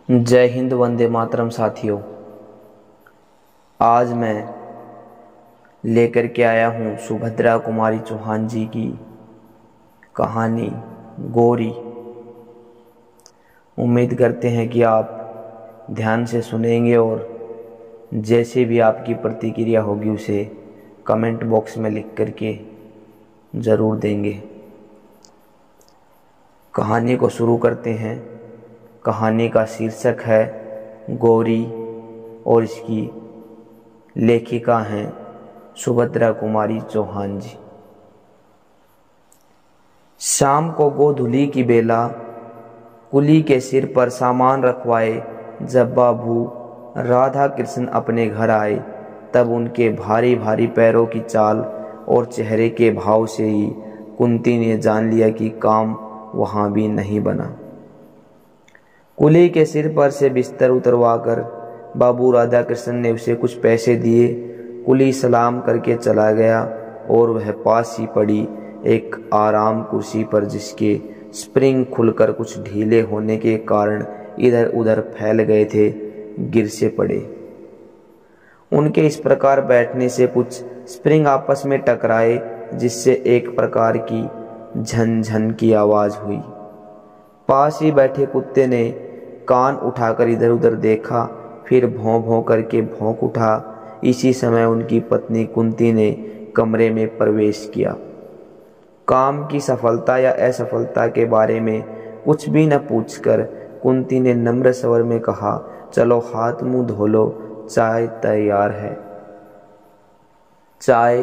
जय हिंद, वंदे मातरम। साथियों, आज मैं लेकर के आया हूँ सुभद्रा कुमारी चौहान जी की कहानी गौरी। उम्मीद करते हैं कि आप ध्यान से सुनेंगे और जैसे भी आपकी प्रतिक्रिया होगी उसे कमेंट बॉक्स में लिख करके ज़रूर देंगे। कहानी को शुरू करते हैं। कहानी का शीर्षक है गौरी और इसकी लेखिका हैं सुभद्रा कुमारी चौहान जी। शाम को गोधूली की बेला कुली के सिर पर सामान रखवाए जब बाबू राधा कृष्ण अपने घर आए, तब उनके भारी भारी पैरों की चाल और चेहरे के भाव से ही कुंती ने जान लिया कि काम वहाँ भी नहीं बना। कुली के सिर पर से बिस्तर उतरवाकर बाबू राधा कृष्ण ने उसे कुछ पैसे दिए। कुली सलाम करके चला गया और वह पास ही पड़ी एक आराम कुर्सी पर, जिसके स्प्रिंग खुलकर कुछ ढीले होने के कारण इधर उधर फैल गए थे, गिर से पड़े। उनके इस प्रकार बैठने से कुछ स्प्रिंग आपस में टकराए, जिससे एक प्रकार की झनझन की आवाज हुई। पास ही बैठे कुत्ते ने कान उठाकर इधर उधर देखा, फिर भौं भौं करके भौंक उठा। इसी समय उनकी पत्नी कुंती ने कमरे में प्रवेश किया। काम की सफलता या असफलता के बारे में कुछ भी न पूछकर कुंती ने नम्र स्वर में कहा, चलो हाथ मुंह धो लो, चाय तैयार है। चाय?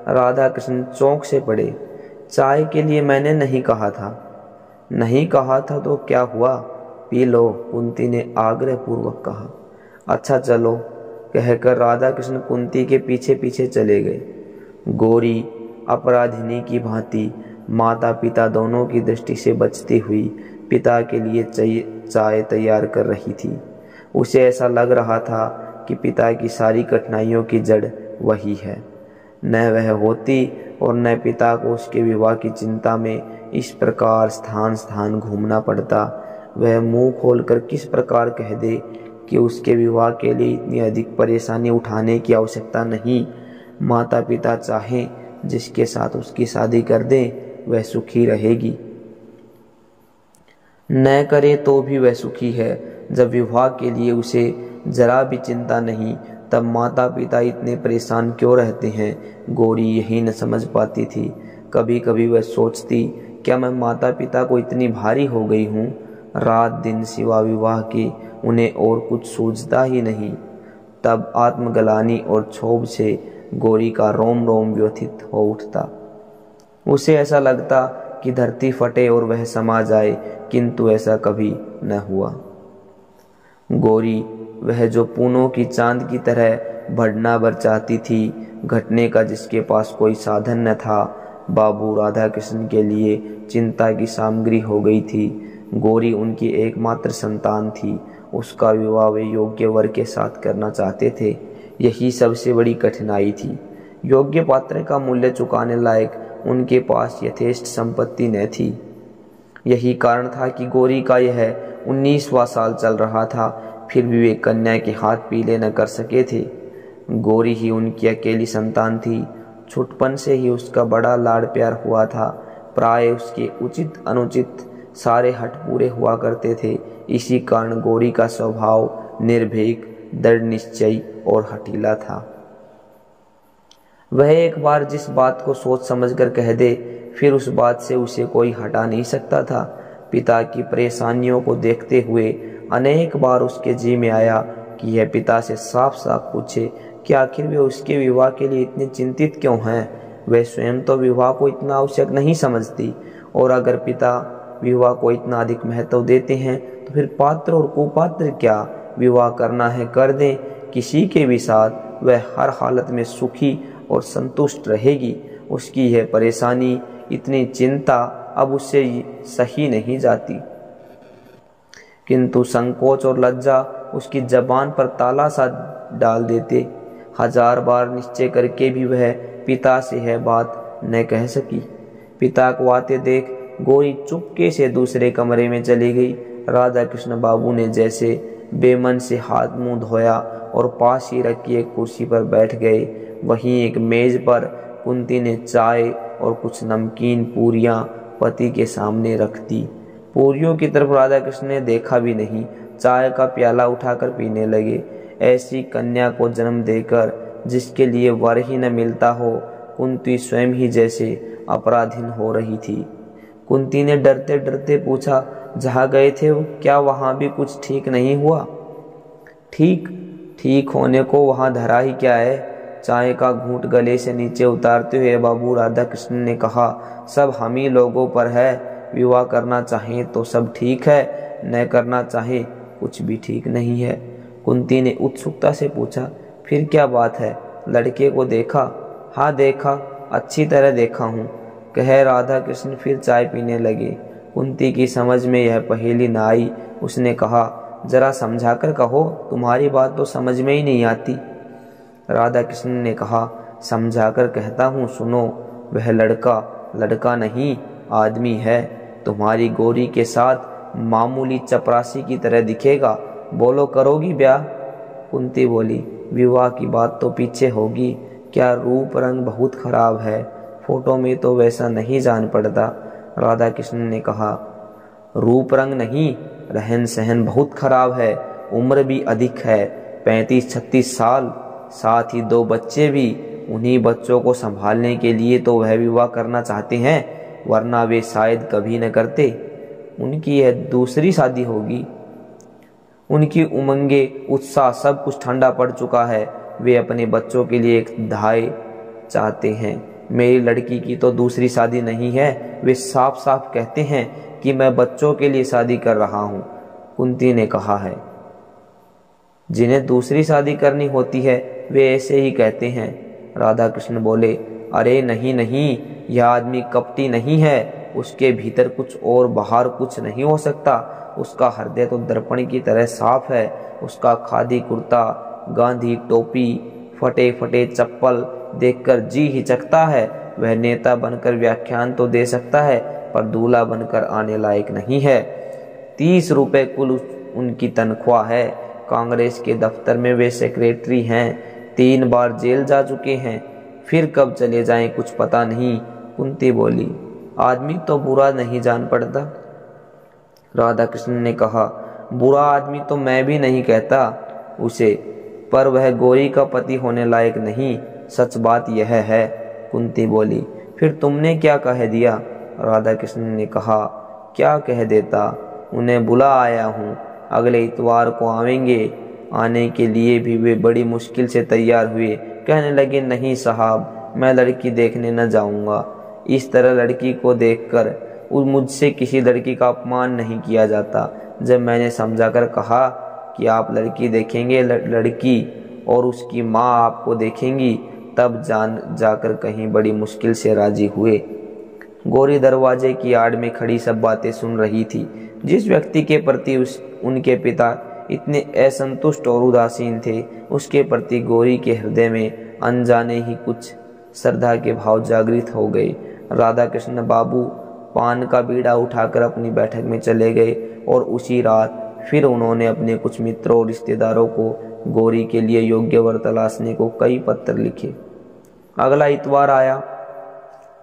राधा कृष्ण चौंक से पड़े। चाय के लिए मैंने नहीं कहा था। नहीं कहा था तो क्या हुआ, पी लो, कुंती ने आग्रह पूर्वक कहा। अच्छा चलो, कहकर राधा कृष्ण कुंती के पीछे पीछे चले गए। गौरी अपराधिनी की भांति माता पिता दोनों की दृष्टि से बचती हुई पिता के लिए चाय तैयार कर रही थी। उसे ऐसा लग रहा था कि पिता की सारी कठिनाइयों की जड़ वही है। न वह होती और न पिता को उसके विवाह की चिंता में इस प्रकार स्थान स्थान घूमना पड़ता। वह मुंह खोलकर किस प्रकार कह दे कि उसके विवाह के लिए इतनी अधिक परेशानी उठाने की आवश्यकता नहीं। माता पिता चाहें जिसके साथ उसकी शादी कर दें, वह सुखी रहेगी। न करे तो भी वह सुखी है। जब विवाह के लिए उसे जरा भी चिंता नहीं, तब माता पिता इतने परेशान क्यों रहते हैं, गौरी यही न समझ पाती थी। कभी कभी वह सोचती, क्या मैं माता पिता को इतनी भारी हो गई हूँ। रात दिन सिवा विवाह की उन्हें और कुछ सूझता ही नहीं। तब आत्मग्लानि और क्षोभ से गौरी का रोम रोम व्यथित हो उठता। उसे ऐसा लगता कि धरती फटे और वह समा जाए, किंतु ऐसा कभी न हुआ। गौरी, वह जो पूनों की चांद की तरह बढ़ना भर चाहती थी, घटने का जिसके पास कोई साधन न था, बाबू राधा कृष्ण के लिए चिंता की सामग्री हो गई थी। गौरी उनकी एकमात्र संतान थी। उसका विवाह वे योग्य वर के साथ करना चाहते थे। यही सबसे बड़ी कठिनाई थी। योग्य पात्र का मूल्य चुकाने लायक उनके पास यथेष्ट संपत्ति न थी। यही कारण था कि गौरी का यह 19वां साल चल रहा था, फिर भी वे कन्या के हाथ पीले न कर सके थे। गौरी ही उनकी अकेली संतान थी। छुटपन से ही उसका बड़ा लाड़ प्यार हुआ था। प्राय उसके उचित अनुचित सारे हट पूरे हुआ करते थे। इसी कारण गौरी का स्वभाव निर्भीक, दृढ़ निश्चयी और हठीला था। वह एक बार जिस बात को सोच समझकर कह दे, फिर उस बात से उसे कोई हटा नहीं सकता था। पिता की परेशानियों को देखते हुए अनेक बार उसके जी में आया कि यह पिता से साफ साफ पूछे कि आखिर वे उसके विवाह के लिए इतने चिंतित क्यों हैं। वह स्वयं तो विवाह को इतना आवश्यक नहीं समझती, और अगर पिता विवाह को इतना अधिक महत्व देते हैं तो फिर पात्र और कुपात्र क्या, विवाह करना है कर दें, किसी के भी साथ वह हर हालत में सुखी और संतुष्ट रहेगी। उसकी यह परेशानी, इतनी चिंता अब उससे सही नहीं जाती। किंतु संकोच और लज्जा उसकी जबान पर ताला सा डाल देते। हजार बार निश्चय करके भी वह पिता से यह बात न कह सकी। पिता को आते देख गौरी चुपके से दूसरे कमरे में चली गई। राधा कृष्ण बाबू ने जैसे बेमन से हाथ मुंह धोया और पास ही रखी एक कुर्सी पर बैठ गए। वहीं एक मेज पर कुंती ने चाय और कुछ नमकीन पूरियां पति के सामने रख दी। पूरियों की तरफ राधा कृष्ण ने देखा भी नहीं, चाय का प्याला उठाकर पीने लगे। ऐसी कन्या को जन्म देकर जिसके लिए वर ही न मिलता हो, कुंती स्वयं ही जैसे अपराधीन हो रही थी। कुंती ने डरते डरते पूछा, जहाँ गए थे क्या वहां भी कुछ ठीक नहीं हुआ? ठीक होने को वहां धरा ही क्या है? चाय का घूंट गले से नीचे उतारते हुए बाबू राधा कृष्ण ने कहा, सब हम ही लोगों पर है। विवाह करना चाहे तो सब ठीक है, न करना चाहे कुछ भी ठीक नहीं है। कुंती ने उत्सुकता से पूछा, फिर क्या बात है? लड़के को देखा? हाँ देखा, अच्छी तरह देखा हूँ, कह राधा कृष्ण फिर चाय पीने लगे। कुंती की समझ में यह पहेली न आई। उसने कहा, जरा समझाकर कहो, तुम्हारी बात तो समझ में ही नहीं आती। राधा कृष्ण ने कहा, समझाकर कहता हूँ, सुनो। वह लड़का नहीं आदमी है। तुम्हारी गोरी के साथ मामूली चपरासी की तरह दिखेगा। बोलो, करोगी ब्याह? कुंती बोली, विवाह की बात तो पीछे होगी, क्या रूप रंग बहुत खराब है, फोटो में तो वैसा नहीं जान पड़ता। राधा कृष्ण ने कहा, रूप रंग नहीं, रहन सहन बहुत खराब है, उम्र भी अधिक है, 35-36 साल, साथ ही 2 बच्चे भी। उन्हीं बच्चों को संभालने के लिए तो वह विवाह करना चाहते हैं, वरना वे शायद कभी न करते। उनकी यह दूसरी शादी होगी। उनकी उमंगे उत्साह सब कुछ ठंडा पड़ चुका है। वे अपने बच्चों के लिए एक धाय चाहते हैं। मेरी लड़की की तो दूसरी शादी नहीं है, वे साफ साफ कहते हैं कि मैं बच्चों के लिए शादी कर रहा हूँ। कुंती ने कहा है, जिन्हें दूसरी शादी करनी होती है वे ऐसे ही कहते हैं। राधा कृष्ण बोले, अरे नहीं, यह आदमी कपटी नहीं है, उसके भीतर कुछ और बाहर कुछ नहीं हो सकता। उसका हृदय तो दर्पण की तरह साफ है। उसका खादी कुर्ता, गांधी टोपी, फटे फटे चप्पल देखकर जी हिचकता है। वह नेता बनकर व्याख्यान तो दे सकता है, पर दूल्हा बनकर आने लायक नहीं है। 30 रुपए कुल उनकी तनख्वाह है। कांग्रेस के दफ्तर में वे सेक्रेटरी हैं। 3 बार जेल जा चुके हैं, फिर कब चले जाएं कुछ पता नहीं। कुंती बोली, आदमी तो बुरा नहीं जान पड़ता। राधा कृष्ण ने कहा, बुरा आदमी तो मैं भी नहीं कहता उसे, पर वह गोरी का पति होने लायक नहीं, सच बात यह है। कुंती बोली, फिर तुमने क्या कह दिया? राधा कृष्ण ने कहा, क्या कह देता, उन्हें बुला आया हूँ, अगले इतवार को आवेंगे। आने के लिए भी वे बड़ी मुश्किल से तैयार हुए। कहने लगे, नहीं साहब, मैं लड़की देखने न जाऊंगा। इस तरह लड़की को देखकर मुझसे किसी लड़की का अपमान नहीं किया जाता। जब मैंने समझाकर कहा कि आप लड़की देखेंगे, लड़की और उसकी माँ आपको देखेंगी, तब जाकर कहीं बड़ी मुश्किल से राजी हुए। गोरी दरवाजे की आड़ में खड़ी सब बातें सुन रही थी। जिस व्यक्ति के प्रति उनके पिता इतने असंतुष्ट और उदासीन थे, उसके प्रति गोरी के हृदय में अनजाने ही कुछ श्रद्धा के भाव जागृत हो गए। राधा कृष्ण बाबू पान का बीड़ा उठाकर अपनी बैठक में चले गए और उसी रात फिर उन्होंने अपने कुछ मित्रों और रिश्तेदारों को गोरी के लिए योग्य वर तलाशने को कई पत्र लिखे। अगला इतवार आया।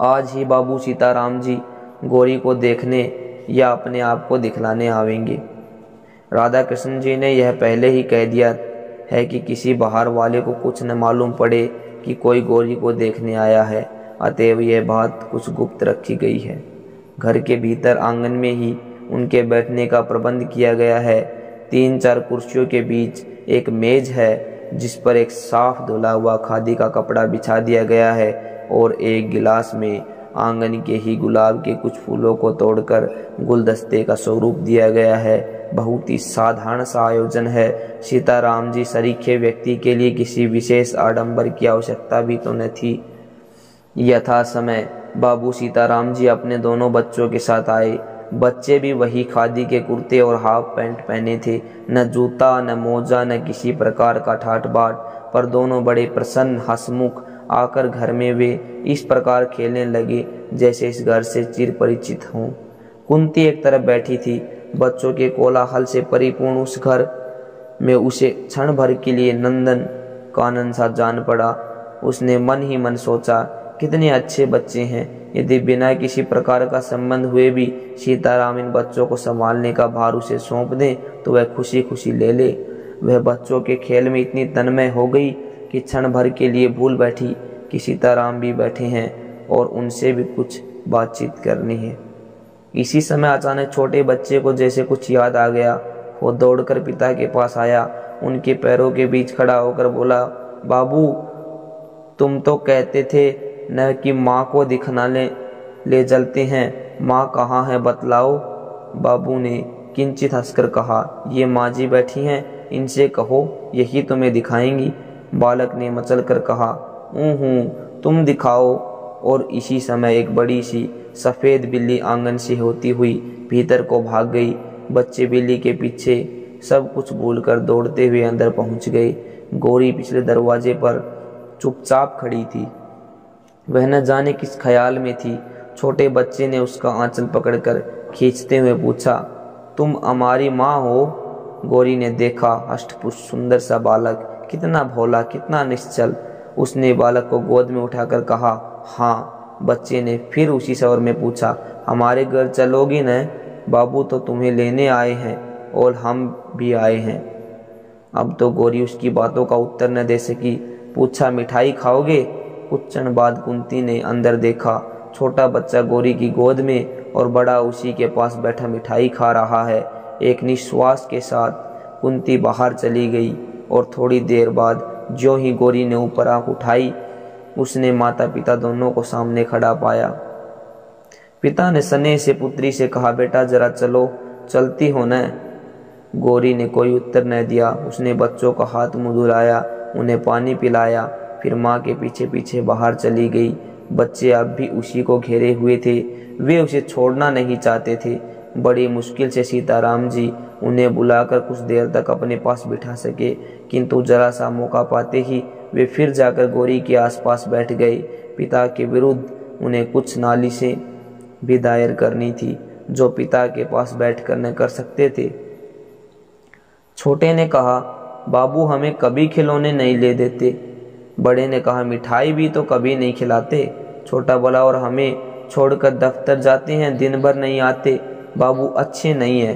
आज ही बाबू सीताराम जी गोरी को देखने या अपने आप को दिखलाने आवेंगे। राधा कृष्ण जी ने यह पहले ही कह दिया है कि किसी बाहर वाले को कुछ न मालूम पड़े कि कोई गोरी को देखने आया है, अतएव यह बात कुछ गुप्त रखी गई है। घर के भीतर आंगन में ही उनके बैठने का प्रबंध किया गया है। 3-4 कुर्सियों के बीच एक मेज है, जिस पर एक साफ धुला हुआ खादी का कपड़ा बिछा दिया गया है और एक गिलास में आंगन के ही गुलाब के कुछ फूलों को तोड़कर गुलदस्ते का स्वरूप दिया गया है। बहुत ही साधारण सा आयोजन है। सीताराम जी सरीखे व्यक्ति के लिए किसी विशेष आडंबर की आवश्यकता भी तो न थी। यथा समय बाबू सीताराम जी अपने दोनों बच्चों के साथ आए। बच्चे भी वही खादी के कुर्ते और हाफ पैंट पहने थे। न जूता, न मोजा, न किसी प्रकार का ठाट बाट, पर दोनों बड़े प्रसन्न हंसमुख। आकर घर में वे इस प्रकार खेलने लगे जैसे इस घर से चिर परिचित हों। कुंती एक तरफ बैठी थी, बच्चों के कोलाहल से परिपूर्ण उस घर में उसे क्षण भर के लिए नंदन कानन सा जान पड़ा। उसने मन ही मन सोचा, कितने अच्छे बच्चे हैं। यदि बिना किसी प्रकार का संबंध हुए भी सीताराम इन बच्चों को संभालने का भार उसे सौंप दे तो वह खुशी खुशी ले ले। वह बच्चों के खेल में इतनी तन्मय हो गई कि क्षण भर के लिए भूल बैठी कि सीताराम भी बैठे हैं और उनसे भी कुछ बातचीत करनी है। इसी समय अचानक छोटे बच्चे को जैसे कुछ याद आ गया। वो दौड़कर पिता के पास आया, उनके पैरों के बीच खड़ा होकर बोला, बाबू, तुम तो कहते थे न कि माँ को दिखलाने ले चलते हैं, माँ कहाँ है बतलाओ। बाबू ने किंचित हंसकर कहा, ये माँ जी बैठी हैं, इनसे कहो यही तुम्हें दिखाएंगी। बालक ने मचल कर कहा, तुम दिखाओ। और इसी समय एक बड़ी सी सफ़ेद बिल्ली आंगन से होती हुई भीतर को भाग गई। बच्चे बिल्ली के पीछे सब कुछ भूलकर दौड़ते हुए अंदर पहुंच गए। गौरी पिछले दरवाजे पर चुपचाप खड़ी थी। वह न जाने किस ख्याल में थी। छोटे बच्चे ने उसका आंचल पकड़कर खींचते हुए पूछा, तुम हमारी माँ हो? गौरी ने देखा, अष्टपुष्ट सुंदर सा बालक, कितना भोला, कितना निश्चल। उसने बालक को गोद में उठाकर कहा, हाँ। बच्चे ने फिर उसी स्वर में पूछा, हमारे घर चलोगी न? बाबू तो तुम्हें लेने आए हैं और हम भी आए हैं। अब तो गौरी उसकी बातों का उत्तर न दे सकी। पूछा, मिठाई खाओगे? कुछ क्षण बाद कुंती ने अंदर देखा। छोटा बच्चा गौरी की गोद में और बड़ा उसी के पास बैठा मिठाई खा रहा है। एक निश्वास के साथ कुंती बाहर चली गई और थोड़ी देर बाद ज्यों ही गौरी ने ऊपर आंख उठाई, उसने माता पिता दोनों को सामने खड़ा पाया। पिता ने स्नेह से पुत्री से कहा, बेटा जरा चलो, चलती हो न? गौरी ने कोई उत्तर न दिया। उसने बच्चों का हाथ मुंह धुलाया, उन्हें पानी पिलाया, फिर माँ के पीछे पीछे बाहर चली गई। बच्चे अब भी उसी को घेरे हुए थे। वे उसे छोड़ना नहीं चाहते थे। बड़ी मुश्किल से सीताराम जी उन्हें बुलाकर कुछ देर तक अपने पास बिठा सके, किंतु जरा सा मौका पाते ही वे फिर जाकर गौरी के आसपास बैठ गए। पिता के विरुद्ध उन्हें कुछ नालिशें भी दायर करनी थी, जो पिता के पास बैठकर न कर सकते थे। छोटे ने कहा, बाबू हमें कभी खिलौने नहीं ले देते। बड़े ने कहा, मिठाई भी तो कभी नहीं खिलाते। छोटा बोला, और हमें छोड़कर दफ्तर जाते हैं, दिन भर नहीं आते। बाबू अच्छे नहीं है।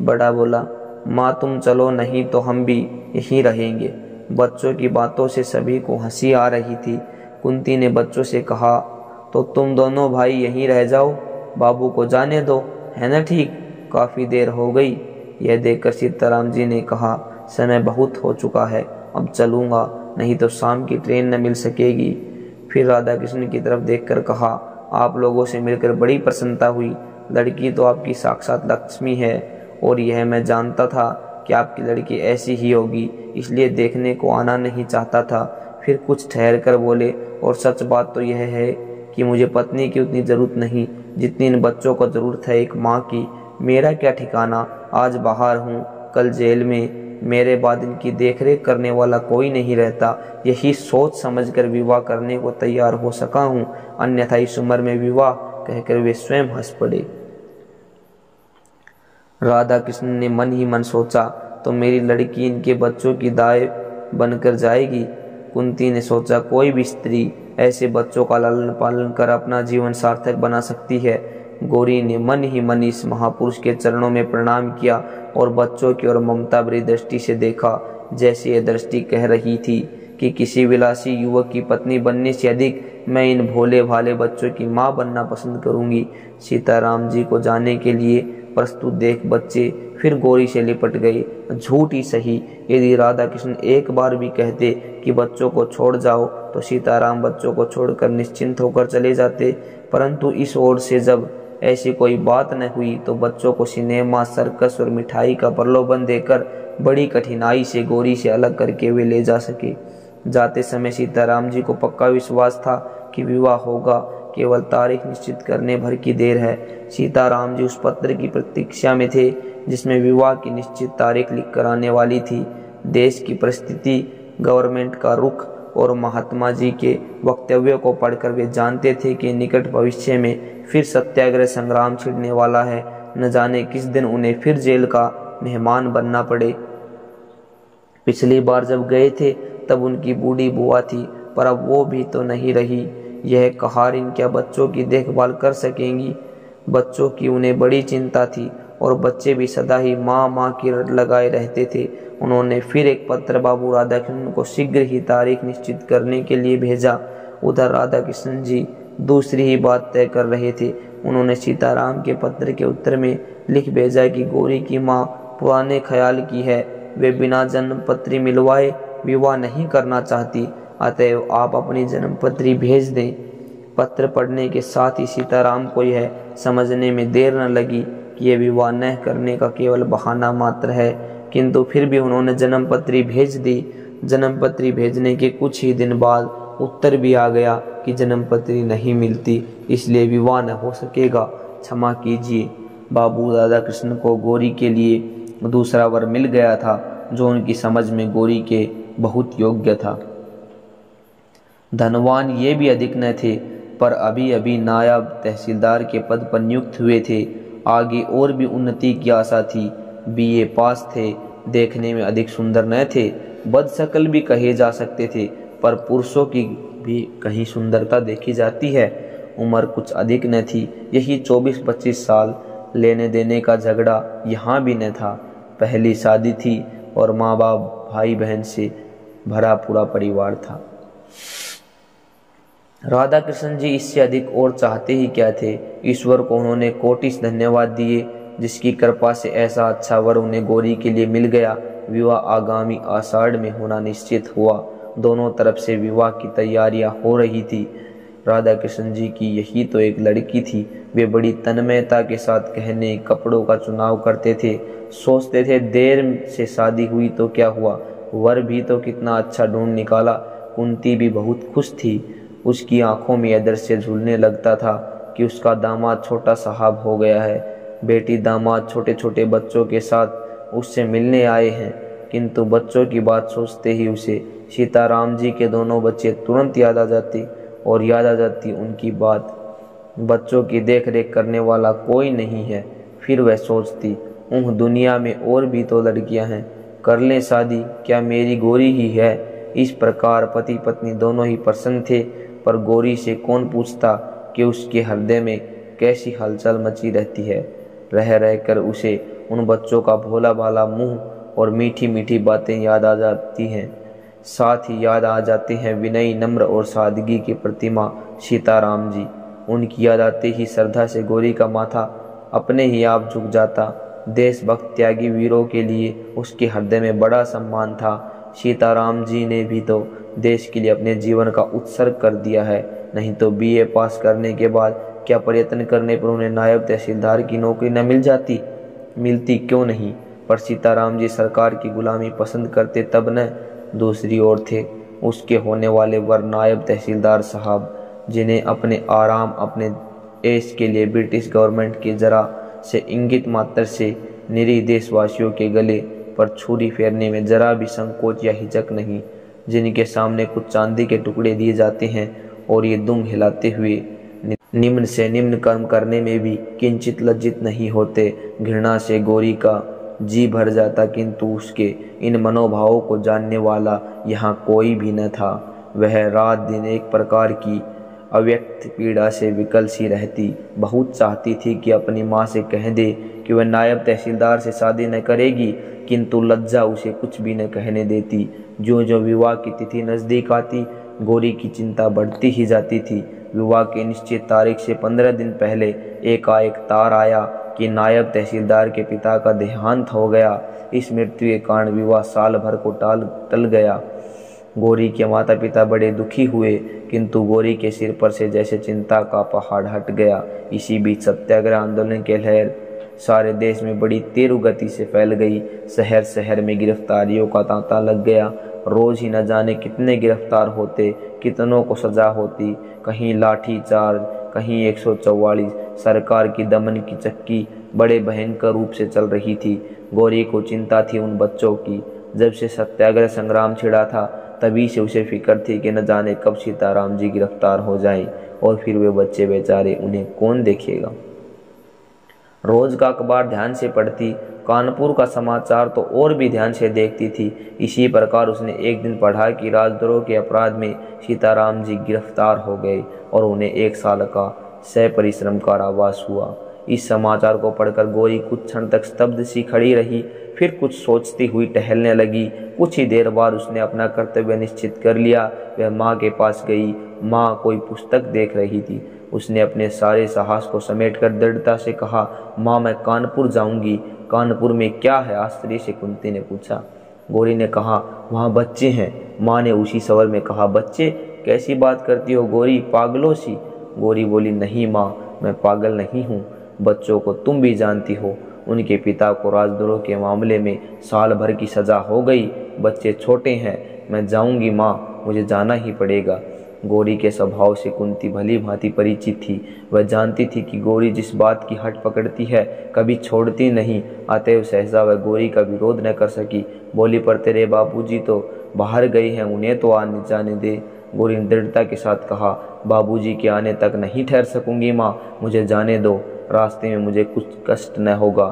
बड़ा बोला, माँ तुम चलो, नहीं तो हम भी यहीं रहेंगे। बच्चों की बातों से सभी को हंसी आ रही थी। कुंती ने बच्चों से कहा, तो तुम दोनों भाई यहीं रह जाओ, बाबू को जाने दो, है ना ठीक? काफ़ी देर हो गई। यह देखकर सीताराम जी ने कहा, समय बहुत हो चुका है, अब चलूँगा, नहीं तो शाम की ट्रेन न मिल सकेगी। फिर राधा कृष्ण की तरफ देखकर कहा, आप लोगों से मिलकर बड़ी प्रसन्नता हुई। लड़की तो आपकी साक्षात लक्ष्मी है, और यह मैं जानता था कि आपकी लड़की ऐसी ही होगी, इसलिए देखने को आना नहीं चाहता था। फिर कुछ ठहर कर बोले, और सच बात तो यह है कि मुझे पत्नी की उतनी ज़रूरत नहीं जितनी इन बच्चों को ज़रूरत है एक माँ की। मेरा क्या ठिकाना, आज बाहर हूँ, कल जेल में, मेरे बाद इनकी देखरेख करने वाला कोई नहीं रहता। यही सोच समझकर विवाह करने को तैयार हो सका हूँ, अन्यथा इस उम्र में विवाह कहकर वे स्वयं हंस पड़े। राधा कृष्ण ने मन ही मन सोचा, तो मेरी लड़की इनके बच्चों की दाई बनकर जाएगी। कुंती ने सोचा, कोई भी स्त्री ऐसे बच्चों का लालन पालन कर अपना जीवन सार्थक बना सकती है। गौरी ने मन ही मन इस महापुरुष के चरणों में प्रणाम किया और बच्चों की ओर ममता भरी दृष्टि से देखा, जैसे यह दृष्टि कह रही थी कि किसी विलासी युवक की पत्नी बनने से अधिक मैं इन भोले भाले बच्चों की माँ बनना पसंद करूंगी। सीताराम जी को जाने के लिए प्रस्तुत देख बच्चे फिर गौरी से लिपट गए। झूठ ही सही, यदि राधा कृष्ण एक बार भी कहते कि बच्चों को छोड़ जाओ, तो सीताराम बच्चों को छोड़कर निश्चिंत होकर चले जाते, परंतु इस ओर से जब ऐसी कोई बात न हुई तो बच्चों को सिनेमा, सर्कस और मिठाई का प्रलोभन देकर बड़ी कठिनाई से गौरी से अलग करके वे ले जा सके। जाते समय सीताराम जी को पक्का विश्वास था कि विवाह होगा, केवल तारीख निश्चित करने भर की देर है। सीताराम जी उस पत्र की प्रतीक्षा में थे जिसमें विवाह की निश्चित तारीख लिख कर आने वाली थी। देश की परिस्थिति, गवर्नमेंट का रुख और महात्मा जी के वक्तव्यों को पढ़कर वे जानते थे कि निकट भविष्य में फिर सत्याग्रह संग्राम छिड़ने वाला है। न जाने किस दिन उन्हें फिर जेल का मेहमान बनना पड़े। पिछली बार जब गए थे तब उनकी बूढ़ी बुआ थी, पर अब वो भी तो नहीं रही। यह कहारिन क्या बच्चों की देखभाल कर सकेंगी? बच्चों की उन्हें बड़ी चिंता थी और बच्चे भी सदा ही माँ माँ की रट लगाए रहते थे। उन्होंने फिर एक पत्र बाबू राधाकृष्णन को शीघ्र ही तारीख निश्चित करने के लिए भेजा। उधर राधाकृष्णन जी दूसरी ही बात तय कर रहे थे। उन्होंने सीताराम के पत्र के उत्तर में लिख भेजा कि गौरी की माँ पुराने ख्याल की है, वे बिना जन्म पत्री मिलवाए विवाह नहीं करना चाहती, अतएव आप अपनी जन्म पत्री भेज दें। पत्र पढ़ने के साथ ही सीताराम को यह समझने में देर न लगी कि यह विवाह न करने का केवल बहाना मात्र है, किंतु फिर भी उन्होंने जन्म पत्री भेज दी। जन्म पत्री भेजने के कुछ ही दिन बाद उत्तर भी आ गया कि जन्म पत्री नहीं मिलती, इसलिए विवाह न हो सकेगा। क्षमा कीजिए। बाबू राधाकृष्ण को गौरी के लिए दूसरा वर मिल गया था, जो उनकी समझ में गौरी के बहुत योग्य था। धनवान ये भी अधिक न थे, पर अभी अभी नायब तहसीलदार के पद पर नियुक्त हुए थे। आगे और भी उन्नति की आशा थी। बीए पास थे, देखने में अधिक सुंदर न थे, बदशक्ल भी कहे जा सकते थे, पर पुरुषों की भी कहीं सुंदरता देखी जाती है। उम्र कुछ अधिक न थी, यही 24-25 साल। लेने देने का झगड़ा यहाँ भी न था। पहली शादी थी और माँ बाप भाई बहन से भरा पूरा परिवार था। राधाकृष्ण जी इससे अधिक और चाहते ही क्या थे। ईश्वर को उन्होंने कोटिश धन्यवाद दिए, जिसकी कृपा से ऐसा अच्छा वर उन्हें गौरी के लिए मिल गया। विवाह आगामी आषाढ़ में होना निश्चित हुआ। दोनों तरफ से विवाह की तैयारियां हो रही थी। राधाकृष्ण जी की यही तो एक लड़की थी। वे बड़ी तन्मयता के साथ गहने कपड़ों का चुनाव करते थे। सोचते थे देर से शादी हुई तो क्या हुआ, वर भी तो कितना अच्छा ढूंढ निकाला। कुंती भी बहुत खुश थी। उसकी आंखों में यह दृश्य झूलने लगता था कि उसका दामाद छोटा साहब हो गया है। बेटी दामाद छोटे छोटे बच्चों के साथ उससे मिलने आए हैं, किंतु बच्चों की बात सोचते ही उसे सीताराम जी के दोनों बच्चे तुरंत याद आ जाते और याद आ जाती उनकी बात। बच्चों की देख रेख करने वाला कोई नहीं है। फिर वह सोचती, दुनिया में और भी तो लड़कियां हैं, कर लें शादी, क्या मेरी गौरी ही है। इस प्रकार पति पत्नी दोनों ही प्रसन्न थे, पर गौरी से कौन पूछता कि उसके हृदय में कैसी हलचल मची रहती है। रह रहकर उसे उन बच्चों का भोला भाला मुंह और मीठी मीठी बातें याद आ जाती हैं। साथ ही याद आ जाते हैं विनयी नम्र और सादगी की प्रतिमा सीताराम जी। उनकी याद आते ही श्रद्धा से गौरी का माथा अपने ही आप झुक जाता। देशभक्त त्यागी वीरों के लिए उसके हृदय में बड़ा सम्मान था। सीताराम जी ने भी तो देश के लिए अपने जीवन का उत्सर्ग कर दिया है। नहीं तो बीए पास करने के बाद क्या प्रयत्न करने पर उन्हें नायब तहसीलदार की नौकरी न मिल जाती? मिलती क्यों नहीं, पर सीताराम जी सरकार की गुलामी पसंद करते तब न। दूसरी ओर थे उसके होने वाले वर नायब तहसीलदार साहब, जिन्हें अपने आराम अपने ऐश के लिए ब्रिटिश गवर्नमेंट की जरा से इंगित मात्र से निरीह देशवासियों के गले पर छुरी फेरने में जरा भी संकोच या हिचक नहीं, जिनके सामने कुछ चांदी के टुकड़े दिए जाते हैं और ये दुम हिलाते हुए निम्न से निम्न कर्म करने में भी किंचित लज्जित नहीं होते। घृणा से गौरी का जी भर जाता, किंतु उसके इन मनोभावों को जानने वाला यहाँ कोई भी न था। वह रात दिन एक प्रकार की अव्यक्त पीड़ा से विकल सी रहती। बहुत चाहती थी कि अपनी माँ से कह दे कि वह नायब तहसीलदार से शादी न करेगी, किंतु लज्जा उसे कुछ भी न कहने देती। जो जो विवाह की तिथि नज़दीक आती, गौरी की चिंता बढ़ती ही जाती थी। विवाह की निश्चित तारीख से 15 दिन पहले एकाएक तार आया कि नायब तहसीलदार के पिता का देहांत हो गया। इस मृत्यु के कारण विवाह साल भर को टल गया। गौरी के माता पिता बड़े दुखी हुए, किंतु गौरी के सिर पर से जैसे चिंता का पहाड़ हट गया। इसी बीच सत्याग्रह आंदोलन की लहर सारे देश में बड़ी तेज गति से फैल गई। शहर शहर में गिरफ्तारियों का तांता लग गया। रोज ही न जाने कितने गिरफ्तार होते, कितनों को सजा होती। कहीं लाठी चार्ज, कहीं 144। सरकार की दमन की चक्की बड़े भयंकर रूप से चल रही थी। गौरी को चिंता थी उन बच्चों की। जब से सत्याग्रह संग्राम छिड़ा था, तभी से उसे फिक्र थी कि न जाने कब सीताराम जी गिरफ्तार हो जाएं और फिर वे बच्चे बेचारे, उन्हें कौन देखेगा। रोज का अखबार ध्यान से पढ़ती, कानपुर का समाचार तो और भी ध्यान से देखती थी। इसी प्रकार उसने एक दिन पढ़ा कि राजद्रोह के अपराध में सीताराम जी गिरफ्तार हो गए और उन्हें 1 साल का सपरिश्रम कारावास हुआ। इस समाचार को पढ़कर गौरी कुछ क्षण तक स्तब्ध सी खड़ी रही, फिर कुछ सोचती हुई टहलने लगी। कुछ ही देर बाद उसने अपना कर्तव्य निश्चित कर लिया। वह माँ के पास गई। माँ कोई पुस्तक देख रही थी। उसने अपने सारे साहस को समेटकर दृढ़ता से कहा, माँ मैं कानपुर जाऊंगी। कानपुर में क्या है? आश्चर्य से कुंती ने पूछा। गौरी ने कहा, वहाँ बच्चे हैं। माँ ने उसी स्वर में कहा, बच्चे? कैसी बात करती हो गौरी, पागलों सी। गौरी बोली, नहीं माँ, मैं पागल नहीं हूँ। बच्चों को तुम भी जानती हो, उनके पिता को राजद्रोह के मामले में साल भर की सजा हो गई। बच्चे छोटे हैं। मैं जाऊंगी माँ, मुझे जाना ही पड़ेगा। गौरी के स्वभाव से कुंती भली भांति परिचित थी। वह जानती थी कि गौरी जिस बात की हट पकड़ती है कभी छोड़ती नहीं। अतएव सहसा वह गौरी का विरोध न कर सकी। बोली, पर तेरे बाबूजी तो बाहर गए हैं, उन्हें तो आने जाने दे। गौरी ने दृढ़ता के साथ कहा, बाबूजी के आने तक नहीं ठहर सकूंगी माँ, मुझे जाने दो। रास्ते में मुझे कुछ कष्ट न होगा।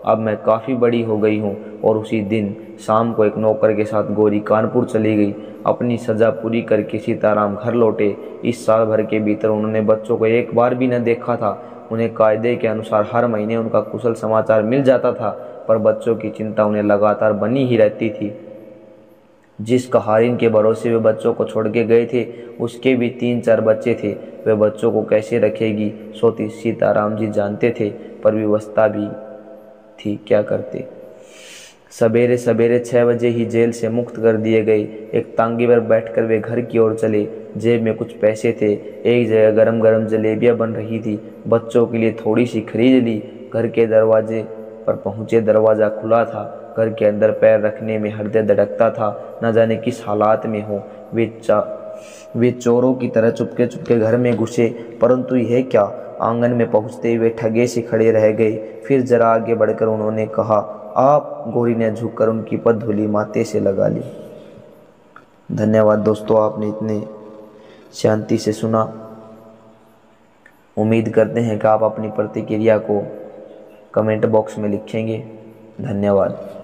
अब मैं काफ़ी बड़ी हो गई हूँ। और उसी दिन शाम को एक नौकर के साथ गौरी कानपुर चली गई। अपनी सजा पूरी करके सीताराम घर लौटे। इस साल भर के भीतर उन्होंने बच्चों को एक बार भी न देखा था। उन्हें कायदे के अनुसार हर महीने उनका कुशल समाचार मिल जाता था, पर बच्चों की चिंता उन्हें लगातार बनी ही रहती थी। जिस कहारिन के भरोसे वे बच्चों को छोड़ के गए थे, उसके भी 3-4 बच्चे थे। वे बच्चों को कैसे रखेगी, सोती सीताराम जी जानते थे, पर व्यवस्था भी थी, क्या करते। सवेरे सवेरे 6 बजे ही जेल से मुक्त कर दिए गए। एक तांगे पर बैठकर वे घर की ओर चले। जेब में कुछ पैसे थे। एक जगह गरम गरम जलेबियां बन रही थी। बच्चों के लिए थोड़ी सी खरीद ली। घर के दरवाजे पर पहुंचे। दरवाज़ा खुला था। घर के अंदर पैर रखने में हृदय धड़कता था। न जाने किस हालात में हो। वे चोरों की तरह चुपके चुपके घर में घुसे, परंतु यह क्या, आंगन में पहुंचते वे ठगे से खड़े रह गए। फिर जरा आगे बढ़कर उन्होंने कहा, आप। गौरी ने झुककर उनकी पदधूलि माथे से लगा ली। धन्यवाद दोस्तों, आपने इतने शांति से सुना। उम्मीद करते हैं कि आप अपनी प्रतिक्रिया को कमेंट बॉक्स में लिखेंगे। धन्यवाद।